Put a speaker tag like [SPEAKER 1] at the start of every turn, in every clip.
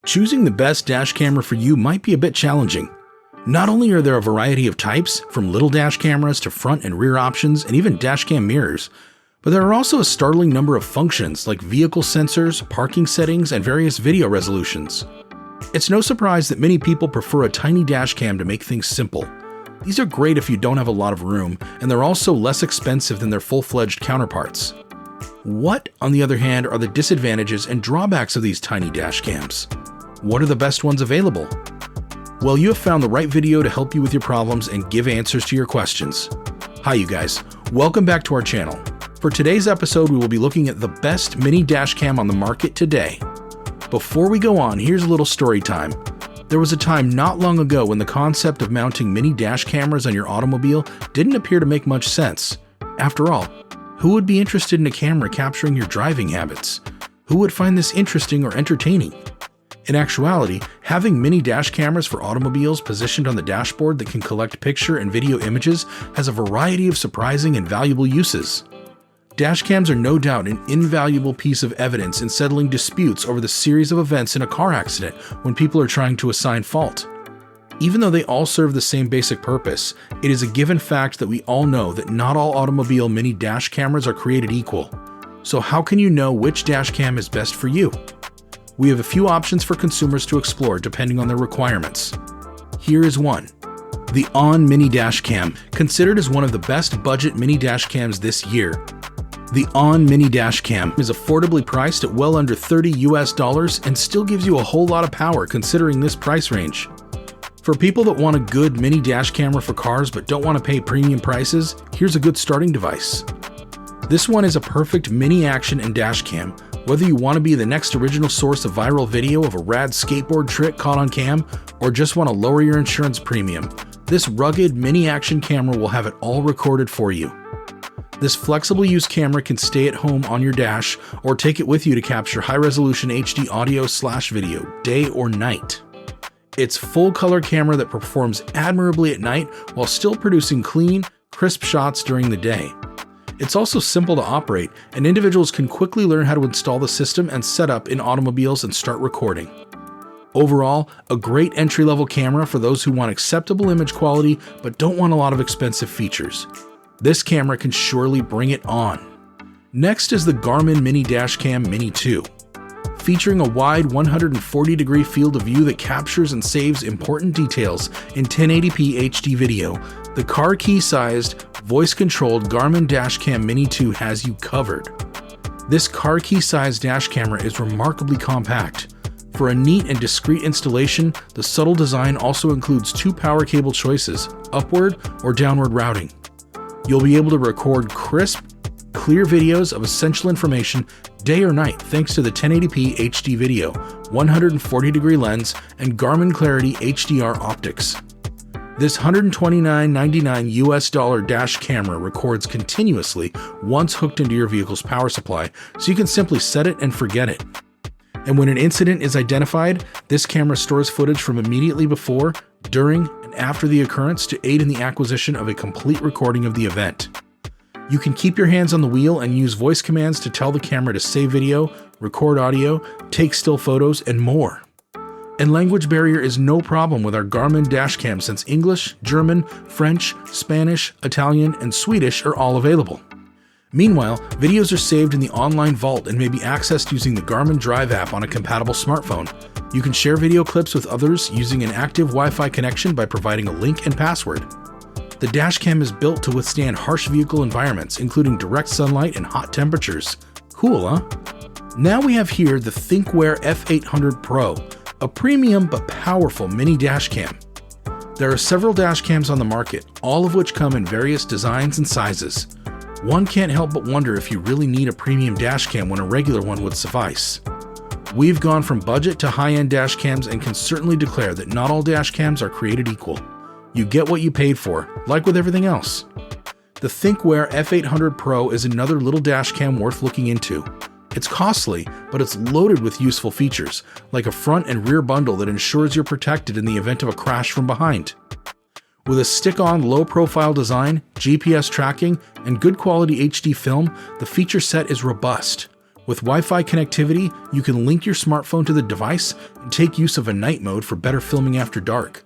[SPEAKER 1] Choosing the best dash camera for you might be a bit challenging. Not only are there a variety of types, from little dash cameras to front and rear options and even dashcam mirrors, but there are also a startling number of functions like vehicle sensors, parking settings, and various video resolutions. It's no surprise that many people prefer a tiny dashcam to make things simple. These are great if you don't have a lot of room, and they're also less expensive than their full-fledged counterparts. What, on the other hand, are the disadvantages and drawbacks of these tiny dashcams? What are the best ones available? Well, you have found the right video to help you with your problems and give answers to your questions. Hi you guys, welcome back to our channel. For today's episode, we will be looking at the best mini dashcam on the market today. Before we go on, here's a little story time. There was a time not long ago when the concept of mounting mini dash cameras on your automobile didn't appear to make much sense. After all, who would be interested in a camera capturing your driving habits? Who would find this interesting or entertaining? In actuality, having mini dash cameras for automobiles positioned on the dashboard that can collect picture and video images has a variety of surprising and valuable uses. Dashcams are no doubt an invaluable piece of evidence in settling disputes over the series of events in a car accident when people are trying to assign fault. Even though they all serve the same basic purpose, it is a given fact that we all know that not all automobile mini dash cameras are created equal. So how can you know which dashcam is best for you? We have a few options for consumers to explore depending on their requirements. Here is one. The ON Mini Dashcam, considered as one of the best budget mini dashcams this year. The ON Mini Dashcam is affordably priced at well under $30 and still gives you a whole lot of power considering this price range. For people that want a good mini dash camera for cars but don't want to pay premium prices, here's a good starting device. This one is a perfect mini action and dash cam. Whether you want to be the next original source of viral video of a rad skateboard trick caught on cam, or just want to lower your insurance premium, this rugged mini action camera will have it all recorded for you. This flexible use camera can stay at home on your dash or take it with you to capture high-resolution HD audio/video, day or night. It's full-color camera that performs admirably at night while still producing clean, crisp shots during the day. It's also simple to operate, and individuals can quickly learn how to install the system and set up in automobiles and start recording. Overall, a great entry-level camera for those who want acceptable image quality but don't want a lot of expensive features. This camera can surely bring it on. Next is the GARMIN Mini Dashcam Mini 2. Featuring a wide 140-degree field of view that captures and saves important details in 1080p HD video, the car key-sized, voice-controlled GARMIN Dashcam Mini 2 has you covered. This car key-sized dash camera is remarkably compact. For a neat and discreet installation, the subtle design also includes two power cable choices, upward or downward routing. You'll be able to record crisp, clear videos of essential information day or night thanks to the 1080p HD video, 140-degree lens, and Garmin Clarity HDR optics. This $129.99 dash camera records continuously once hooked into your vehicle's power supply, so you can simply set it and forget it. And when an incident is identified, this camera stores footage from immediately before, during, and after the occurrence to aid in the acquisition of a complete recording of the event. You can keep your hands on the wheel and use voice commands to tell the camera to save video, record audio, take still photos, and more. And language barrier is no problem with our Garmin dashcam since English, German, French, Spanish, Italian, and Swedish are all available. Meanwhile, videos are saved in the online vault and may be accessed using the Garmin Drive app on a compatible smartphone. You can share video clips with others using an active Wi-Fi connection by providing a link and password. The dashcam is built to withstand harsh vehicle environments, including direct sunlight and hot temperatures. Cool, huh? Now we have here the THINKWARE F800 Pro, a premium but powerful mini dashcam. There are several dashcams on the market, all of which come in various designs and sizes. One can't help but wonder if you really need a premium dashcam when a regular one would suffice. We've gone from budget to high-end dashcams and can certainly declare that not all dashcams are created equal. You get what you paid for, like with everything else. The THINKWARE F800 Pro is another little dashcam worth looking into. It's costly, but it's loaded with useful features, like a front and rear bundle that ensures you're protected in the event of a crash from behind. With a stick-on low-profile design, GPS tracking, and good quality HD film, the feature set is robust. With Wi-Fi connectivity, you can link your smartphone to the device and take use of a night mode for better filming after dark.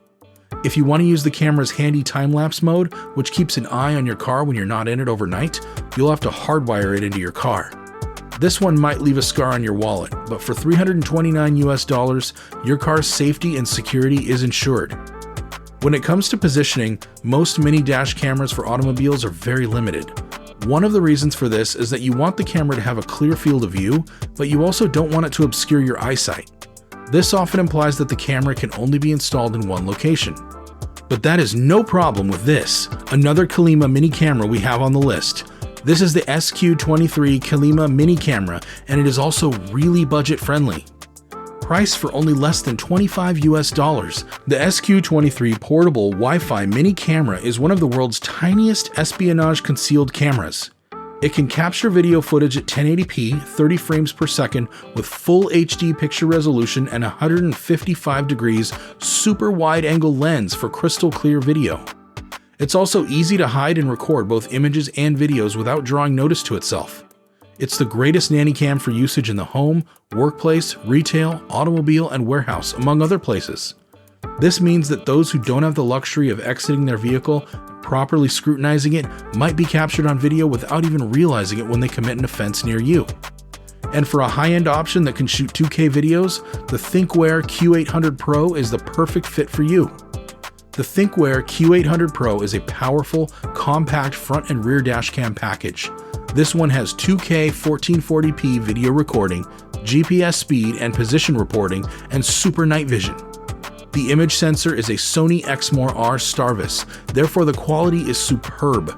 [SPEAKER 1] If you want to use the camera's handy time-lapse mode, which keeps an eye on your car when you're not in it overnight, you'll have to hardwire it into your car. This one might leave a scar on your wallet, but for $329, your car's safety and security is ensured. When it comes to positioning, most mini dash cameras for automobiles are very limited. One of the reasons for this is that you want the camera to have a clear field of view, but you also don't want it to obscure your eyesight. This often implies that the camera can only be installed in one location. But that is no problem with this, another QUELIMA mini camera we have on the list. This is the SQ23 QUELIMA mini camera, and it is also really budget friendly. Priced for only less than $25 the SQ23 portable Wi-Fi mini camera is one of the world's tiniest espionage concealed cameras. It can capture video footage at 1080p, 30 frames per second with full HD picture resolution and 155 degrees super wide-angle lens for crystal clear video. It's also easy to hide and record both images and videos without drawing notice to itself. It's the greatest nanny cam for usage in the home, workplace, retail, automobile, and warehouse, among other places. This means that those who don't have the luxury of exiting their vehicle and properly scrutinizing it might be captured on video without even realizing it when they commit an offense near you. And for a high-end option that can shoot 2K videos, the THINKWARE Q800 Pro is the perfect fit for you. The THINKWARE Q800 Pro is a powerful, compact front and rear dashcam package. This one has 2K 1440p video recording, GPS speed and position reporting, and super night vision. The image sensor is a Sony Exmor-R Starvis, therefore the quality is superb.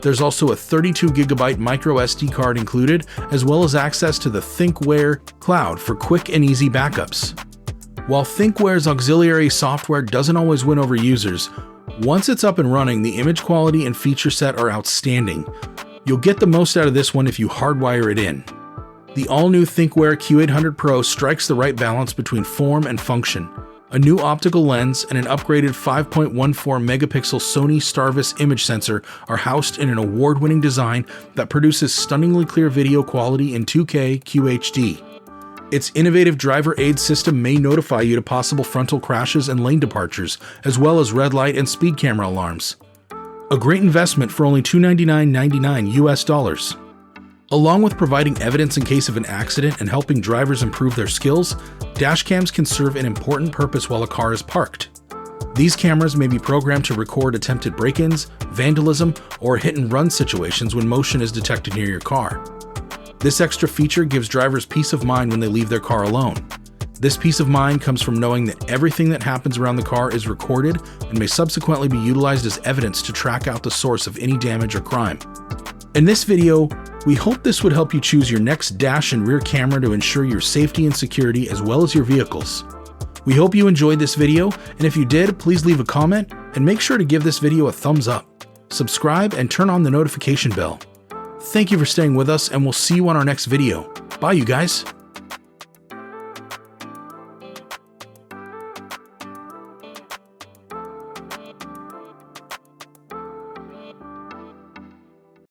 [SPEAKER 1] There's also a 32GB micro SD card included, as well as access to the THINKWARE Cloud for quick and easy backups. While THINKWARE's auxiliary software doesn't always win over users, once it's up and running, the image quality and feature set are outstanding. You'll get the most out of this one if you hardwire it in. The all-new THINKWARE Q800 Pro strikes the right balance between form and function. A new optical lens and an upgraded 5.14 megapixel Sony Starvis image sensor are housed in an award-winning design that produces stunningly clear video quality in 2K QHD. Its innovative driver aid system may notify you to possible frontal crashes and lane departures, as well as red light and speed camera alarms. A great investment for only $299.99 US. Along with providing evidence in case of an accident and helping drivers improve their skills, dashcams can serve an important purpose while a car is parked. These cameras may be programmed to record attempted break-ins, vandalism, or hit-and-run situations when motion is detected near your car. This extra feature gives drivers peace of mind when they leave their car alone. This peace of mind comes from knowing that everything that happens around the car is recorded and may subsequently be utilized as evidence to track out the source of any damage or crime. In this video, we hope this would help you choose your next dash and rear camera to ensure your safety and security as well as your vehicles. We hope you enjoyed this video, and if you did, please leave a comment and make sure to give this video a thumbs up. Subscribe and turn on the notification bell. Thank you for staying with us, and we'll see you on our next video. Bye, you guys.